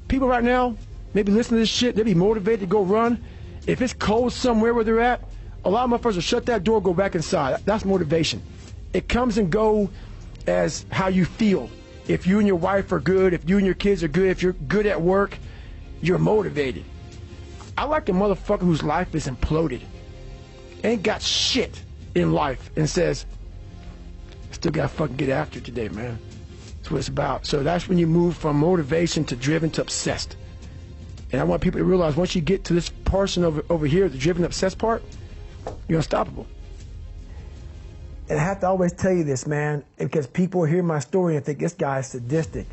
People right now, maybe listening to this shit, they be motivated to go run. If it's cold somewhere where they're at, a lot of motherfuckers will shut that door, go back inside. That's motivation. It comes and go as how you feel. If you and your wife are good, if you and your kids are good, if you're good at work, you're motivated. I like a motherfucker whose life is imploded, ain't got shit in life, and says, still gotta fucking get after it today, man. That's what it's about. So that's when you move from motivation to driven to obsessed. And I want people to realize once you get to this person over here, the driven, obsessed part, you're unstoppable. And I have to always tell you this, man, because people hear my story and think this guy is sadistic.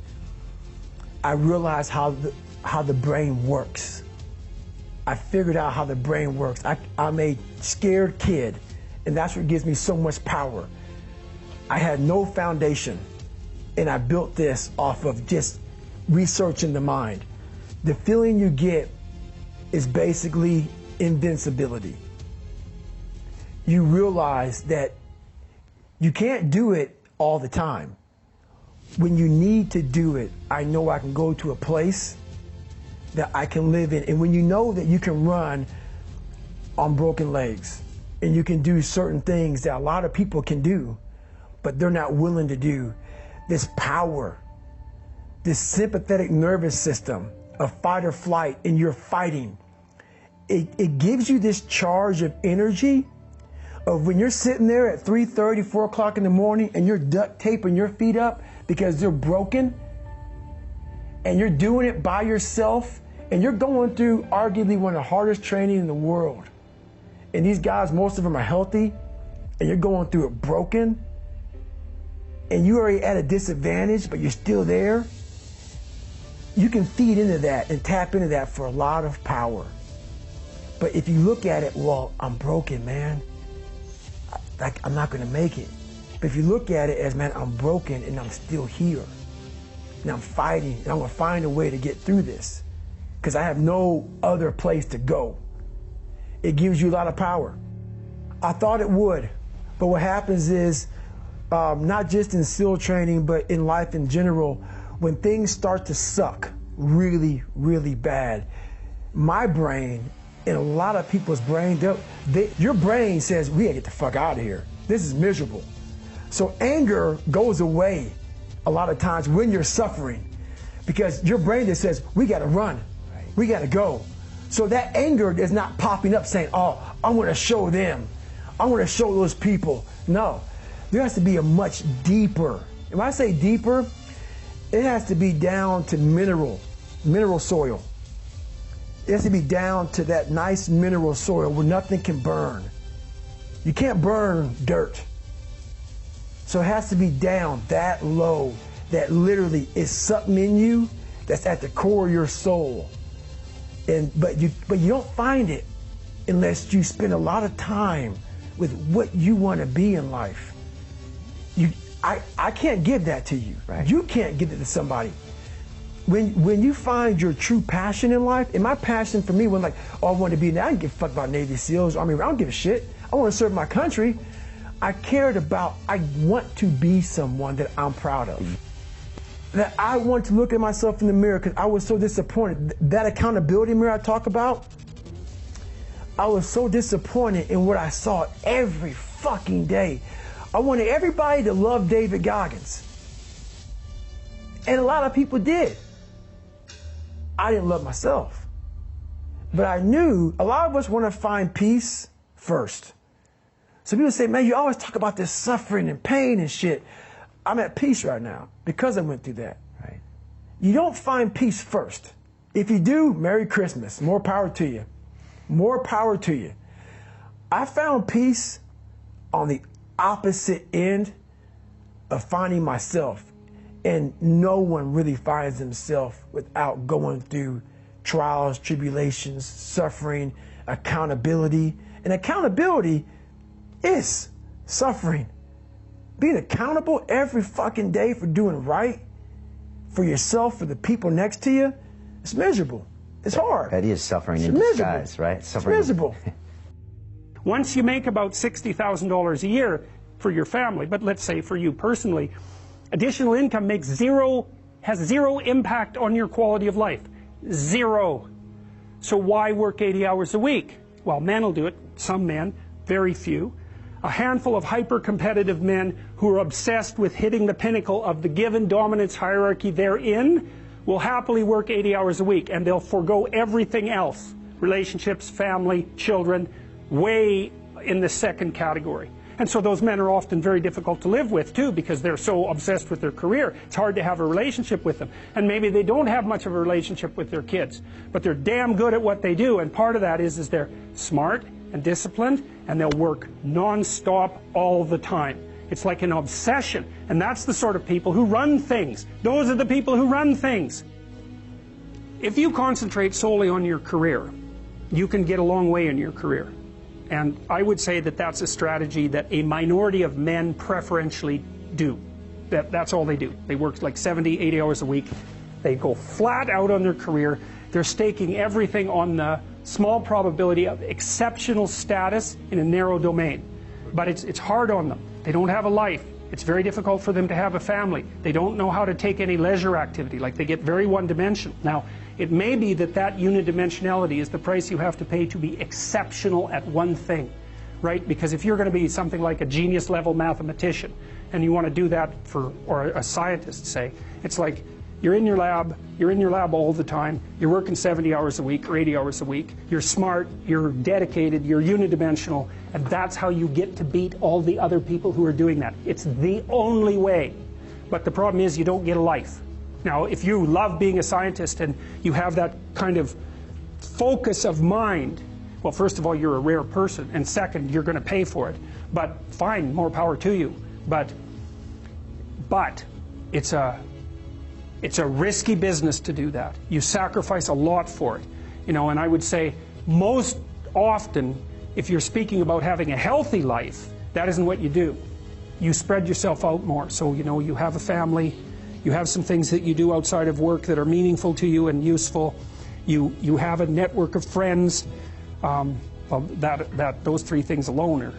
I realize how the brain works. I figured out how the brain works. I'm a scared kid, and that's what gives me so much power. I had no foundation, and I built this off of just researching the mind. The feeling you get is basically invincibility. You realize that you can't do it all the time. When you need to do it, I know I can go to a place that I can live in. And when you know that you can run on broken legs, and you can do certain things that a lot of people can do, but they're not willing to do, this power, this sympathetic nervous system of fight or flight, and you're fighting, it gives you this charge of energy of when you're sitting there at 3:30, 4 o'clock in the morning, and you're duct taping your feet up because they're broken, and you're doing it by yourself, and you're going through arguably one of the hardest training in the world. And these guys, most of them are healthy, and you're going through it broken, and you're already at a disadvantage, but you're still there. You can feed into that and tap into that for a lot of power. But if you look at it, well, I'm broken, man. I'm not gonna make it. But if you look at it as, man, I'm broken and I'm still here. And I'm fighting, and I'm gonna find a way to get through this, because I have no other place to go. It gives you a lot of power. I thought it would, but what happens is, not just in SEAL training, but in life in general, when things start to suck really, really bad, my brain and a lot of people's brain, your brain says, we gotta get the fuck out of here. This is miserable. So anger goes away a lot of times when you're suffering, because your brain just says, we gotta run, we gotta go. So that anger is not popping up saying, oh, I'm gonna show them, I'm gonna show those people. No, there has to be a much deeper, and when I say deeper, it has to be down to mineral soil. It has to be down to that nice mineral soil where nothing can burn. You can't burn dirt. So it has to be down that low, that literally is something in you that's at the core of your soul. But you don't find it unless you spend a lot of time with what you want to be in life. I can't give that to you. Right. You can't give it to somebody. When you find your true passion in life, and my passion for me was like, oh, I want to be, I didn't give a fuck about Navy SEALs, Army, I don't give a shit. I want to serve my country. I want to be someone that I'm proud of. That I want to look at myself in the mirror, because I was so disappointed. That accountability mirror I talk about, I was so disappointed in what I saw every fucking day. I wanted everybody to love David Goggins. And a lot of people did. I didn't love myself. But I knew a lot of us want to find peace first. So people say, man, you always talk about this suffering and pain and shit. I'm at peace right now because I went through that. Right. You don't find peace first. If you do, Merry Christmas. More power to you. More power to you. I found peace on the opposite end of finding myself. And no one really finds himself without going through trials, tribulations, suffering, accountability. And accountability is suffering. Being accountable every fucking day for doing right for yourself, for the people next to you, it's miserable. It's hard. That is suffering in disguise, right? Suffering. It's miserable. Once you make about $60,000 a year for your family, but let's say for you personally, additional income makes zero has zero impact on your quality of life. Zero. So why work 80 hours a week? Well, men will do it. Some men, very few. A handful of hyper-competitive men who are obsessed with hitting the pinnacle of the given dominance hierarchy they're in will happily work 80 hours a week, and they'll forego everything else. Relationships, family, children, way in the second category. And so those men are often very difficult to live with too, because they're so obsessed with their career. It's hard to have a relationship with them. And maybe they don't have much of a relationship with their kids, but they're damn good at what they do. And part of that is they're smart and disciplined, and they'll work non-stop all the time. It's like an obsession. And that's the sort of people who run things. Those are the people who run things. If you concentrate solely on your career, you can get a long way in your career. And I would say that that's a strategy that a minority of men preferentially do. That's all they do. They work like 70, 80 hours a week. They go flat out on their career. They're staking everything on the small probability of exceptional status in a narrow domain. But it's hard on them. They don't have a life. It's very difficult for them to have a family. They don't know how to take any leisure activity. Like, they get very one-dimensional. Now, it may be that that unidimensionality is the price you have to pay to be exceptional at one thing, right? Because if you're going to be something like a genius-level mathematician, and you want to do that for, or a scientist, say, it's like you're in your lab all the time, you're working 70 hours a week or 80 hours a week, you're smart, you're dedicated, you're unidimensional, and that's how you get to beat all the other people who are doing that. It's the only way. But the problem is you don't get a life. Now, if you love being a scientist and you have that kind of focus of mind, well, first of all, you're a rare person, and second, you're going to pay for it. But fine, more power to you. But it's a risky business to do that. You sacrifice a lot for it. You know, and I would say most often, if you're speaking about having a healthy life, that isn't what you do. You spread yourself out more. So, you know, you have a family, you have some things that you do outside of work that are meaningful to you and useful. You have a network of friends. Well, those 3 things alone, or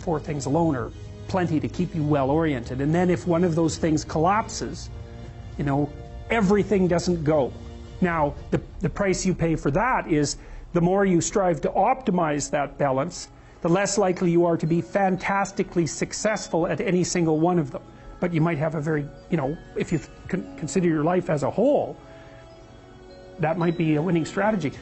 4 things alone, are plenty to keep you well oriented. And then if one of those things collapses, you know, everything doesn't go. Now, the price you pay for that is the more you strive to optimize that balance, the less likely you are to be fantastically successful at any single one of them. But you might have a very, you know, if you consider your life as a whole, that might be a winning strategy.